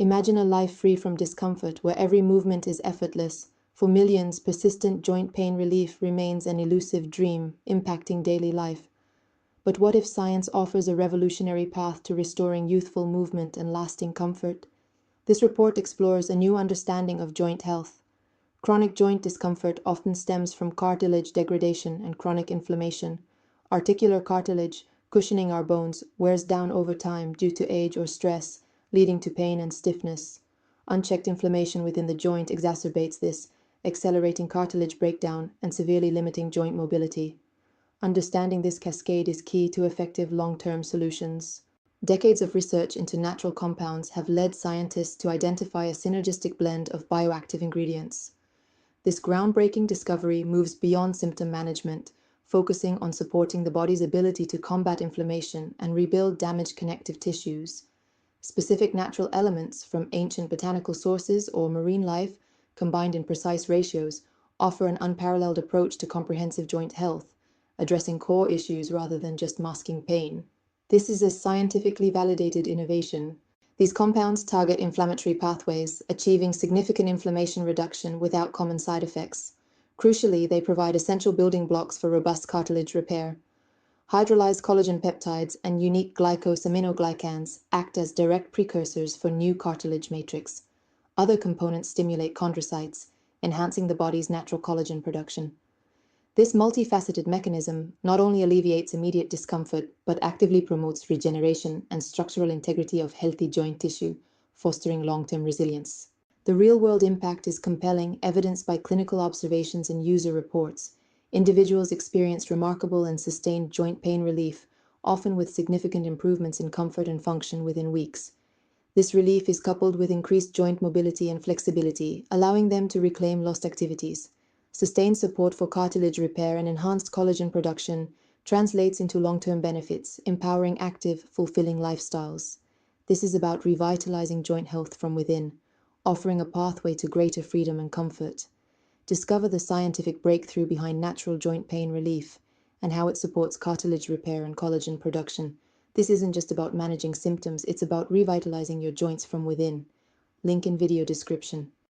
Imagine a life free from discomfort, where every movement is effortless. For millions, persistent joint pain relief remains an elusive dream, impacting daily life. But what if science offers a revolutionary path to restoring youthful movement and lasting comfort? This report explores a new understanding of joint health. Chronic joint discomfort often stems from cartilage degradation and chronic inflammation. Articular cartilage, cushioning our bones, wears down over time due to age or stress, leading to pain and stiffness. Unchecked inflammation within the joint exacerbates this, accelerating cartilage breakdown and severely limiting joint mobility. Understanding this cascade is key to effective long-term solutions. Decades of research into natural compounds have led scientists to identify a synergistic blend of bioactive ingredients. This groundbreaking discovery moves beyond symptom management, focusing on supporting the body's ability to combat inflammation and rebuild damaged connective tissues. Specific natural elements from ancient botanical sources or marine life, combined in precise ratios, offer an unparalleled approach to comprehensive joint health, addressing core issues rather than just masking pain. This is a scientifically validated innovation. These compounds target inflammatory pathways, achieving significant inflammation reduction without common side effects. Crucially, they provide essential building blocks for robust cartilage repair. Hydrolyzed collagen peptides and unique glycosaminoglycans act as direct precursors for new cartilage matrix. Other components stimulate chondrocytes, enhancing the body's natural collagen production. This multifaceted mechanism not only alleviates immediate discomfort, but actively promotes regeneration and structural integrity of healthy joint tissue, fostering long-term resilience. The real-world impact is compelling, evidenced by clinical observations and user reports. Individuals experienced remarkable and sustained joint pain relief, often with significant improvements in comfort and function within weeks. This relief is coupled with increased joint mobility and flexibility, allowing them to reclaim lost activities. Sustained support for cartilage repair and enhanced collagen production translates into long-term benefits, empowering active, fulfilling lifestyles. This is about revitalizing joint health from within, offering a pathway to greater freedom and comfort. Discover the scientific breakthrough behind natural joint pain relief and how it supports cartilage repair and collagen production. This isn't just about managing symptoms, it's about revitalizing your joints from within. Link in video description.